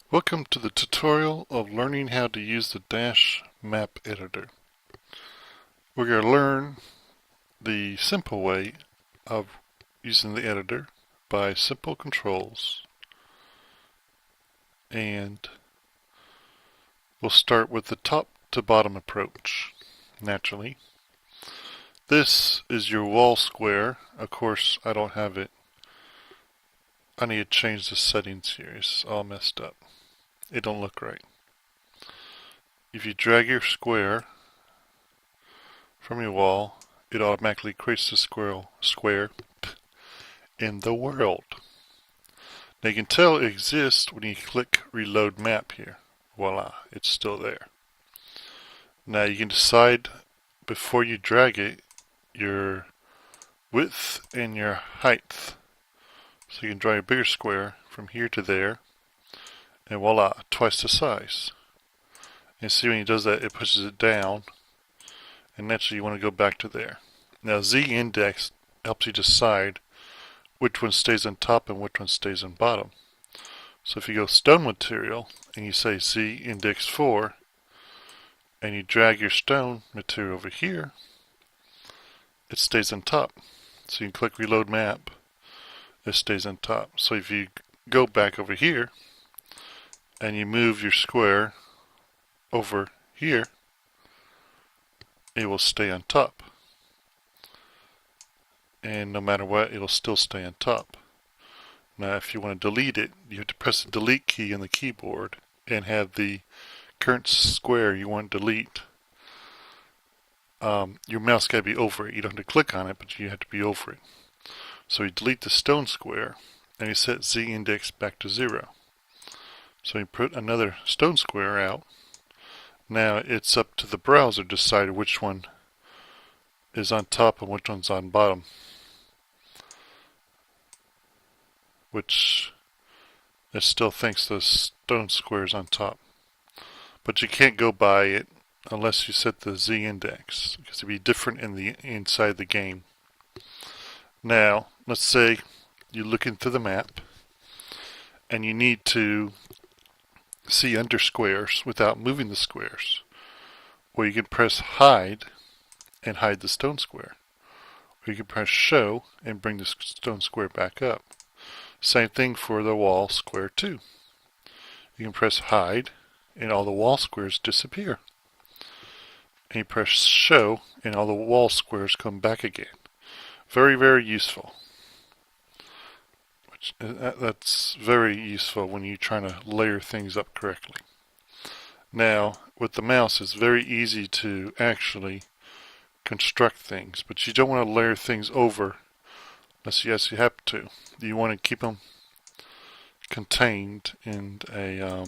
Welcome to the tutorial of learning how to use the Dash Map Editor. We're going to learn the simple way of using the editor by simple controls. And we'll start with the top to bottom approach, naturally. This is your wall square. Of course, I don't have it. I need to change the settings here. It's all messed up. It don't look right. If you drag your square from your wall, it automatically creates the square in the world. Now you can tell it exists when you click Reload Map here. Voila, it's still there. Now you can decide before you drag it your width and your height. So you can draw a bigger square from here to there, and voila, twice the size. And see when he does that, it pushes it down, and naturally you want to go back to there. Now Z-index helps you decide which one stays on top and which one stays on bottom. So if you go stone material and you say Z-index 4 and you drag your stone material over here, it stays on top. So you can click reload map, it stays on top. So if you go back over here and you move your square over here, it will stay on top. And no matter what, it'll still stay on top. Now if you want to delete it, you have to press the delete key on the keyboard and have the current square you want to delete. Your mouse got to be over it. You don't have to click on it, but you have to be over it. So you delete the stone square and you set Z-index back to 0. So you put another stone square out. Now it's up to the browser to decide which one is on top and which one's on bottom. Which it still thinks the stone square is on top. But you can't go by it unless you set the Z-index, because it'd be different in the inside the game. Now, let's say you're looking through the map and you need to see under squares without moving the squares. Well, you can press hide and hide the stone square. Or you can press show and bring the stone square back up. Same thing for the wall square too. You can press hide and all the wall squares disappear. And you press show and all the wall squares come back again. Very, very useful. That's very useful when you're trying to layer things up correctly. Now, with the mouse, it's very easy to actually construct things, but you don't want to layer things over unless you have to. You want to keep them contained in a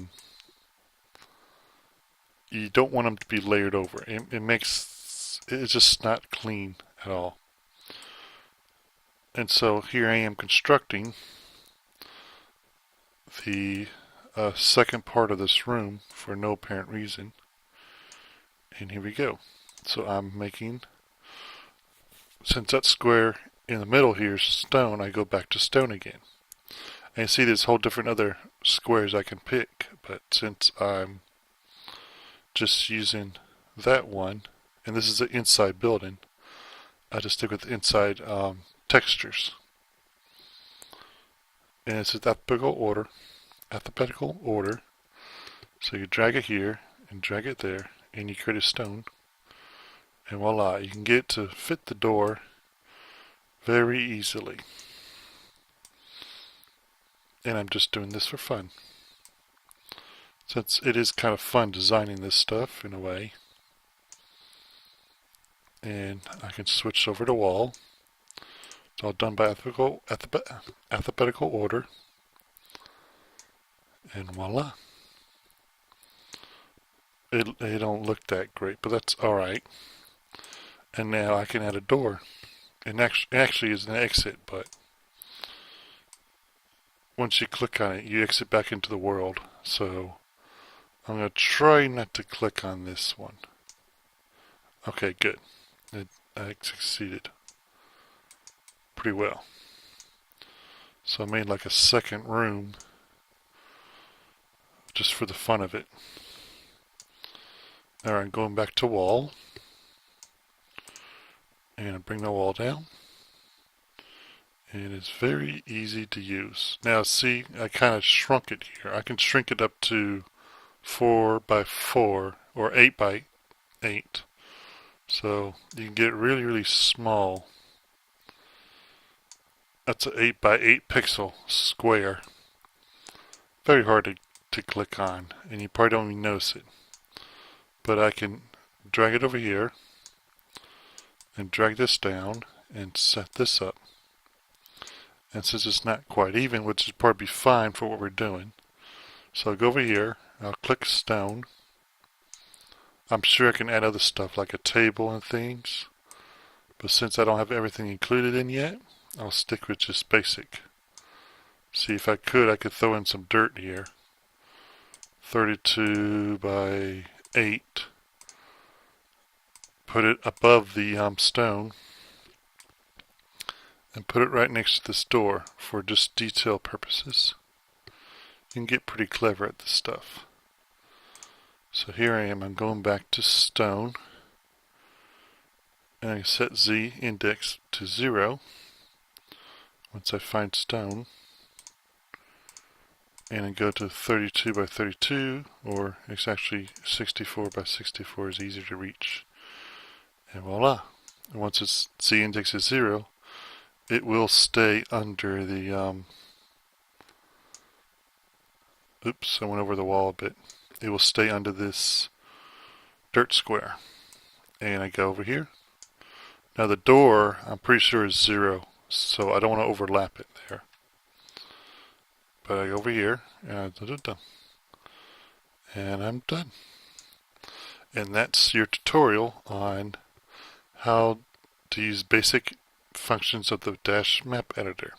you don't want them to be layered over. It's just not clean at all. And so here I am constructing the second part of this room for no apparent reason. And here we go. So I'm making, since that square in the middle here is stone, I go back to stone again. And you see there's whole different other squares I can pick, but since I'm just using that one, and this is the inside building, I just stick with the inside textures. And it's in alphabetical order. So you drag it here and drag it there, and you create a stone. And voila, you can get it to fit the door very easily. And I'm just doing this for fun. Since it is kind of fun designing this stuff in a way. And I can switch over to wall. It's all done by alphabetical order. And voila. It don't look that great, but that's alright. And now I can add a door. And actually is an exit, but once you click on it, you exit back into the world. So I'm going to try not to click on this one. Okay, good. I succeeded pretty well. So I made like a second room just for the fun of it. Alright, going back to wall. And bring the wall down. And it's very easy to use. Now see, I kind of shrunk it here. I can shrink it up to 4 by 4 or 8 by 8. So you can get really, really small. That's an 8 by 8 pixel square. Very hard to click on, and you probably don't even notice it. But I can drag it over here and drag this down and set this up. And since it's not quite even, which is probably fine for what we're doing, so I'll go over here, I'll click stone. I'm sure I can add other stuff like a table and things, but since I don't have everything included in yet, I'll stick with just basic. See, if I could throw in some dirt here. 32 by 8. Put it above the stone and put it right next to this door for just detail purposes. You can get pretty clever at this stuff. So here I am, I'm going back to stone, and I set Z index to 0 once I find stone, and I go to 32 by 32, or it's actually 64 by 64 is easier to reach. And voila! And once its Z index is 0, it will stay under the, oops, I went over the wall a bit. It will stay under this dirt square. And I go over here. Now the door, I'm pretty sure is 0, so I don't want to overlap it there. But I go over here, and I'm done. And that's your tutorial on how to use basic functions of the Dash Map Editor.